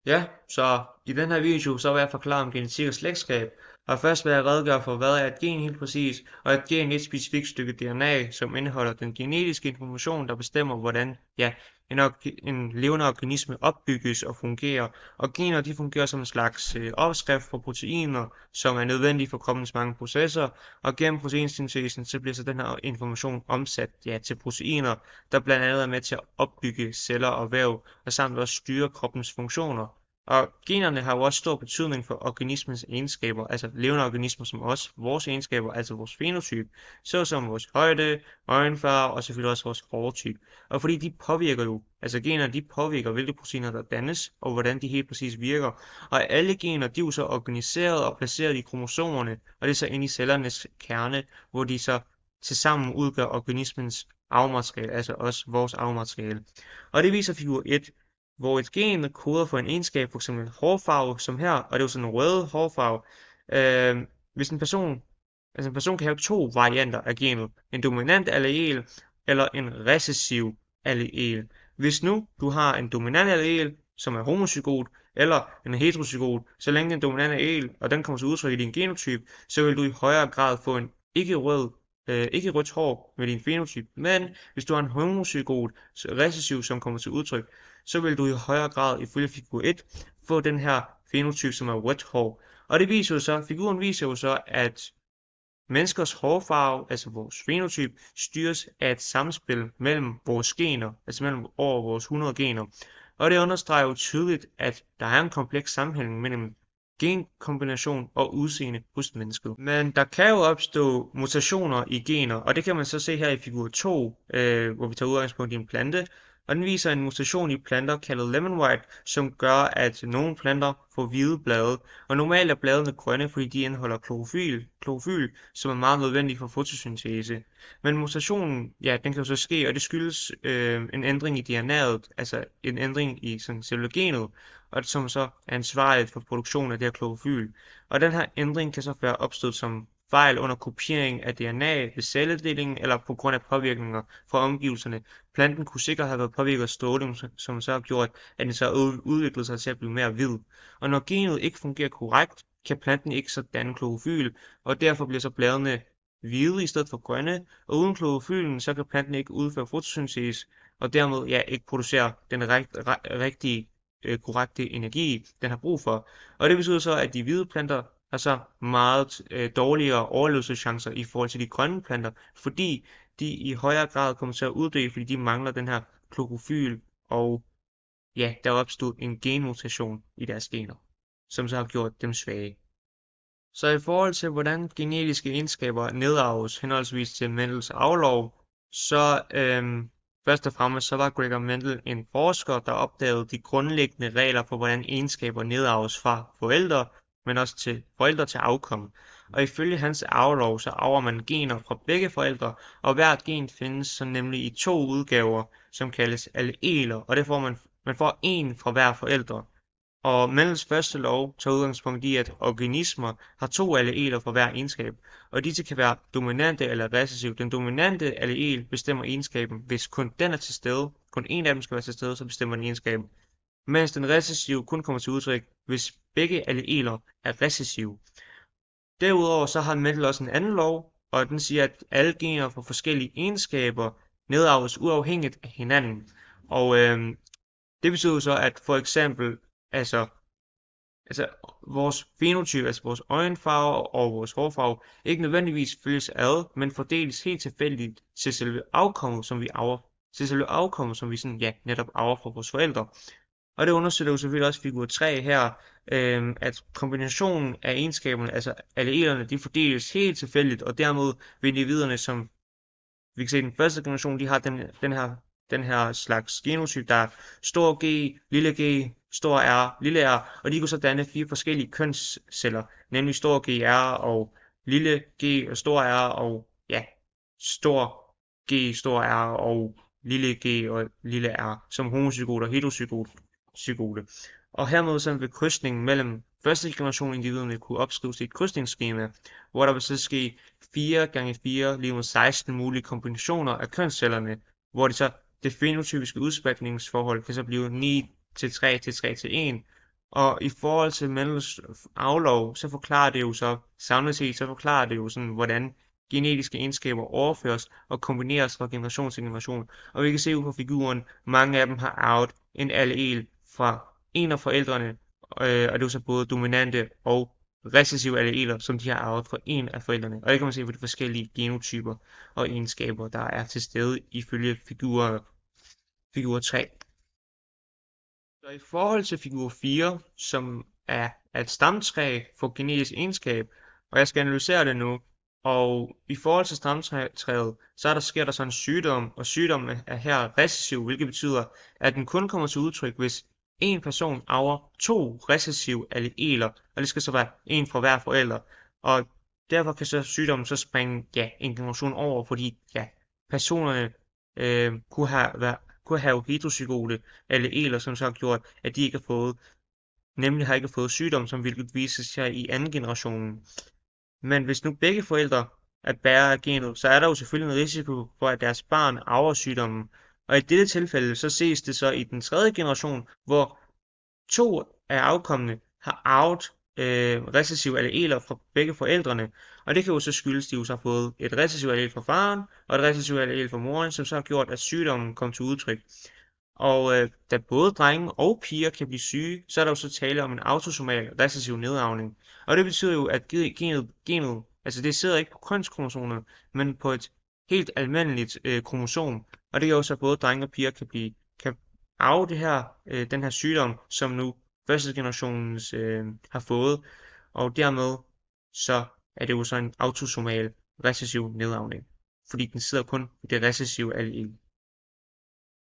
Ja, så i den her video, så vil jeg forklare om genetik og slægtskab. Og først vil jeg redegøre for, hvad er et gen helt præcis, og et gen er et specifikt stykke DNA, som indeholder den genetiske information, der bestemmer, hvordan en levende organisme opbygges og fungerer. Og gener, de fungerer som en slags opskrift for proteiner, som er nødvendige for kroppens mange processer. Og gennem proteinsyntesen, så bliver så den her information omsat til proteiner, der blandt andet er med til at opbygge celler og væv, og samt også styre kroppens funktioner. Og generne har jo også stor betydning for organismens egenskaber, altså levende organismer som også vores egenskaber, altså vores fenotyp, såsom vores højde, øjenfarve og selvfølgelig også vores hårtype. Og fordi de påvirker jo, altså generne de påvirker, hvilke proteiner der dannes, og hvordan de helt præcis virker. Og alle gener, de er jo så organiseret og placeret i kromosomerne, og det er så inde i cellernes kerne, hvor de så tilsammen udgør organismens arvemateriale, altså også vores arvemateriale. Og det viser figur 1, hvor et gen koder for en egenskab, f.eks. hårfarve, som her, og det er jo sådan en rød hårfarve. Hvis en person kan have to varianter af genet, en dominant allel eller en recessiv allel. Hvis nu du har en dominant allel, som er homozygot, eller en heterozygot, så længe den dominante allel, og den kommer til udtryk i din genotyp, så vil du i højere grad få en ikke rødt hår med din fenotyp. Men hvis du har en homozygot recessiv, som kommer til udtryk, så vil du i højere grad ifølge figur 1 få den her fenotyp, som er rødt hår. Og figuren viser jo så, at menneskers hårfarve, altså vores fenotyp, styres af et samspil mellem vores gener, altså mellem over vores 100 gener. Og det understreger jo tydeligt, at der er en kompleks sammenhæng mellem genkombination og udseende hos mennesket. Men der kan jo opstå mutationer i gener, og det kan man så se her i figur 2, hvor vi tager udgangspunkt i en plante, og den viser en mutation i planter kaldet lemon white, som gør, at nogle planter får hvide blade, og normalt er bladene grønne, fordi de indeholder klorofyl, som er meget nødvendig for fotosyntese. Men mutationen, ja, den kan jo så ske, og det skyldes en ændring i DNA'et, altså en ændring i sådan selve genet, og som så er ansvarligt for produktionen af det her klorofyl. Og den her ændring kan så være opstået som fejl under kopiering af DNA ved celledelingen eller på grund af påvirkninger fra omgivelserne. Planten kunne sikkert have været påvirket af stråling, som så har gjort, at den så udviklede sig til at blive mere hvid. Og når genet ikke fungerer korrekt, kan planten ikke så danne klorofyl, og derfor bliver så bladene hvide i stedet for grønne, og uden klorofylen, så kan planten ikke udføre fotosyntese, og dermed ikke producere den rigtige korrekte energi, den har brug for. Og det betyder så, at de hvide planter har så meget dårligere overlevelseschancer i forhold til de grønne planter, fordi de i højere grad kommer til at uddø, fordi de mangler den her klorofyl, og ja, der er opstået en genmutation i deres gener, som så har gjort dem svage. Så i forhold til, hvordan genetiske egenskaber nedarves henholdsvis til Mendels arvelov, så først og fremmest så var Gregor Mendel en forsker, der opdagede de grundlæggende regler for, hvordan egenskaber nedarves fra forældre, men også til forældre til afkom. Og ifølge hans arvelov, så arver man gener fra begge forældre, og hvert gen findes så nemlig i to udgaver, som kaldes alleler, og det får man får en fra hver forældre. Og Mendels første lov tager udgangspunkt i, at organismer har to alleler for hver egenskab, og disse kan være dominante eller recessive. Den dominante allel bestemmer egenskaben, hvis kun den er til stede, kun en af dem skal være til stede, så bestemmer den egenskaben. Mens den recessive kun kommer til udtryk, hvis begge alleler er recessive. Derudover så har Mendel også en anden lov, og den siger, at alle gener får forskellige egenskaber nedarves uafhængigt af hinanden. Og det betyder så, at for eksempel Altså, altså vores fenotyp, altså vores øjenfarve og vores hårfarve, ikke nødvendigvis følges ad, men fordeles helt tilfældigt til selve afkommet, som vi sådan, ja, netop arver fra vores forældre. Og det undersøger jo selvfølgelig også figur 3 her, at kombinationen af egenskaberne, altså allelerne, de fordeles helt tilfældigt, og dermed vil individerne, som vi kan se i den første generation, de har den her slags genotyp, der er stor G, lille g, stor R, lille r, og de kunne så danne 4 forskellige kønsceller, nemlig stor GR og lille g og stor R og ja, stor G, stor R og lille g og lille r, som homozygot og heterozygote. Og hermed så vil krydsningen mellem første generation individerne kunne opskrives i et krydsningsskema, hvor der vil så ske 4 gange 4 lige med 16 mulige kombinationer af kønscellerne, hvor det fenotypiske udspaltningsforhold kan så blive 9 til 3 til 3 til 1, Og i forhold til Mendels aflov, så forklarer det jo så, samlet set, så forklarer det jo sådan, hvordan genetiske egenskaber overføres og kombineres fra generation til generation. Og vi kan se ud på figuren, mange af dem har arvet en allel fra en af forældrene, og det er jo så både dominante og recessive alleler, som de har arvet fra en af forældrene. Og det kan man se på de forskellige genotyper og egenskaber, der er til stede ifølge figur 3. Så i forhold til figur 4, som er et stamtræ for genetisk egenskab, og jeg skal analysere det nu, og i forhold til stamtræet, sker der så en sygdom, og sygdommen er her recessiv, hvilket betyder, at den kun kommer til udtryk, hvis en person arver to recessive alleler, og det skal så være en fra hver forælder, og derfor kan så sygdommen så springe en generation over, fordi personerne kunne have heterozygote alleler, som så har gjort, at de ikke har ikke fået sygdom, som hvilket vises sig i anden generationen. Men hvis nu begge forældre er bærere af genet, så er der jo selvfølgelig en risiko for, at deres barn arver sygdommen. Og i dette tilfælde, så ses det så i den tredje generation, hvor to af afkommene har arvet recessive alleler fra begge forældrene, og det kan jo så skyldes, at de jo så har fået et recessivt allel fra faren og et recessivt allel fra moren, som så har gjort, at sygdommen kom til udtryk. Og da både drenge og piger kan blive syge, så er der jo så tale om en autosomal recessiv nedarvning. Og det betyder jo, at genet altså det sidder ikke på kønskromosomerne, men på et helt almindeligt kromosom. Og det gør jo så, at både drenge og piger kan arve den her sygdom, som nu første generationens har fået. Og dermed så er det jo så en autosomal recessiv nedarvning, fordi den sidder kun i det recessive allel.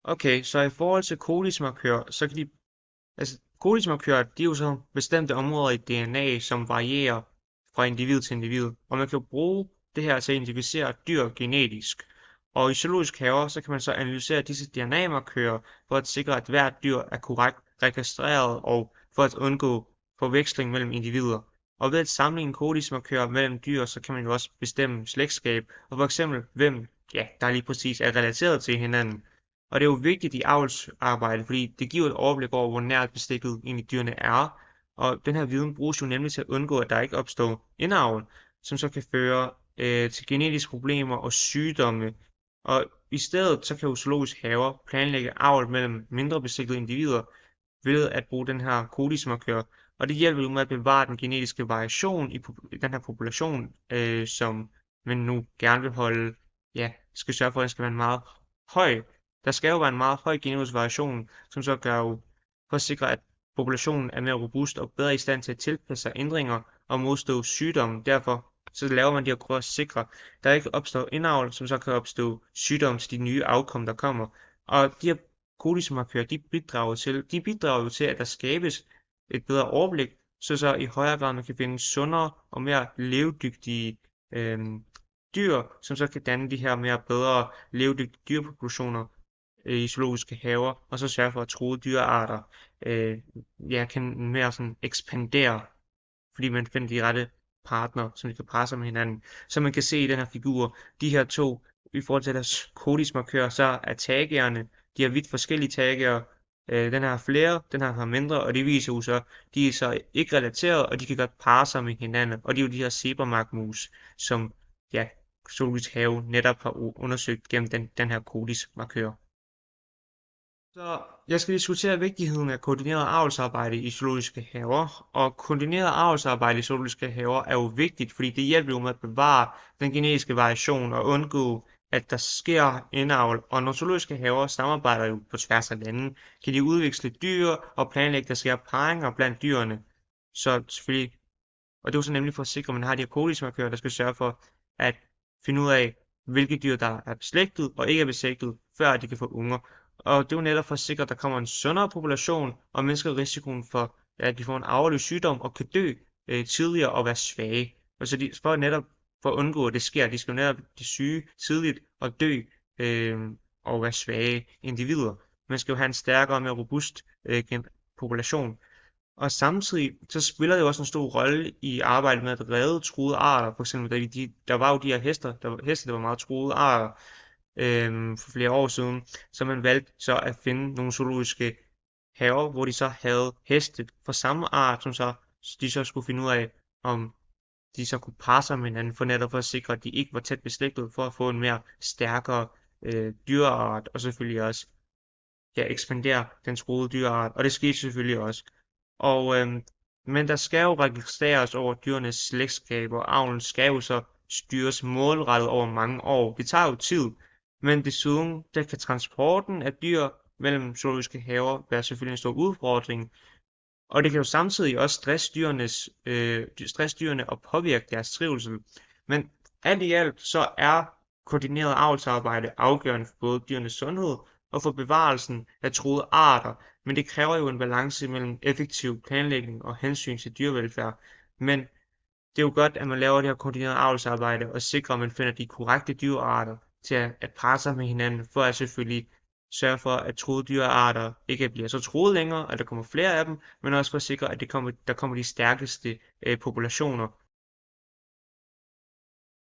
Okay, så i forhold til kodismarkører, så kan kodismarkører, de er jo så bestemte områder i DNA, som varierer fra individ til individ, og man kan jo bruge det her til at identificere dyr genetisk. Og i zoologiske haver, så kan man så analysere disse DNA-markører for at sikre, at hvert dyr er korrekt registreret og for at undgå forveksling mellem individer. Og ved at sammenligne kodismarkører mellem dyr, så kan man jo også bestemme slægtskab, og for eksempel hvem, der lige præcis er relateret til hinanden. Og det er jo vigtigt i avlsarbejde, fordi det giver et overblik over, hvor nært bestikket egentlig dyrene er. Og den her viden bruges jo nemlig til at undgå, at der ikke opstår indavl, som så kan føre til genetiske problemer og sygdomme. Og i stedet så kan jo zoologiske haver planlægge avl mellem mindre beslægtede individer ved at bruge den her kodismarkør. Og det hjælper jo med at bevare den genetiske variation i den her population, som man nu gerne vil holde, skal sørge for, at den skal være en meget høj. Der skal jo være en meget høj genetisk variation, som så gør jo for at sikre, at populationen er mere robust og bedre i stand til at tilpasse sig ændringer og modstå sygdomme. Derfor så laver man de her for at sikre, at der ikke opstår indavl, som så kan opstå sygdomme til de nye afkom, der kommer. Og de her kodismarkører, de bidrager jo til, at der skabes et bedre overblik, så i højere grad man kan finde sundere og mere levedygtige dyr, som så kan danne de her mere bedre levedygtige dyrepopulationer i zoologiske haver, og så sørge for, at truede dyrearter kan mere sådan ekspandere, fordi man finder de rette partner, som de kan parre sig med hinanden. Så man kan se i den her figur, de her to, i forhold til deres kodismarkører, så er tagerne, de har vidt forskellige tager. Den her har flere, den her har mindre, og det viser jo så, de er så ikke relateret, og de kan godt parre sig med hinanden, og det er jo de her zebramarkmus, som zoologisk have netop har undersøgt gennem den her kodismarkør. Så jeg skal diskutere vigtigheden af koordineret avlsarbejde i zoologiske haver, og koordineret avlsarbejde i zoologiske haver er jo vigtigt, fordi det hjælper jo med at bevare den genetiske variation og undgå, at der sker indavl, og når zoologiske haver samarbejder jo på tværs af lande, kan de udveksle dyr og planlægge, der sker parringer blandt dyrene. Så selvfølgelig, og det er jo så nemlig for at sikre, at man har de her kodismarkører, der skal sørge for at finde ud af, hvilke dyr der er beslægtet og ikke er beslægtet, før de kan få unger. Og det er jo netop for at sikre, at der kommer en sundere population og mindsker risikoen for, at de får en arvelig sygdom og kan dø tidligere og være svage. Og så for at undgå, at det sker, de skal jo netop blive syge tidligt og dø og være svage individer. Man skal jo have en stærkere og mere robust population. Og samtidig så spiller det jo også en stor rolle i arbejdet med at redde truede arter. For eksempel, der var jo de her heste, der var meget truede arter for flere år siden, så man valgte så at finde nogle zoologiske haver, hvor de så havde heste fra samme art, som de så skulle finde ud af, om de så kunne parre sig med hinanden, for netop for at sikre, at de ikke var tæt beslægtet, for at få en mere stærkere dyreart, og selvfølgelig også ekspandere den truede dyreart, og det skete selvfølgelig også. Og, men der skal jo registreres over dyrenes slægtskab, og avlen skal jo så styres målrettet over mange år. Det tager jo tid, men desuden der kan transporten af dyr mellem zoologiske haver være selvfølgelig en stor udfordring, og det kan jo samtidig også stresse dyrene og påvirke deres trivsel. Men alt i alt så er koordineret avlsarbejde afgørende for både dyrenes sundhed og for bevarelsen af truede arter, men det kræver jo en balance mellem effektiv planlægning og hensyn til dyrevelfærd. Men det er jo godt, at man laver det her koordineret avlsarbejde og sikrer, at man finder de korrekte dyrearter til at parre sig med hinanden, for at selvfølgelig sørge for, at truede dyrearter ikke bliver så truede længere, at der kommer flere af dem, men også for at sikre, at der kommer de stærkeste populationer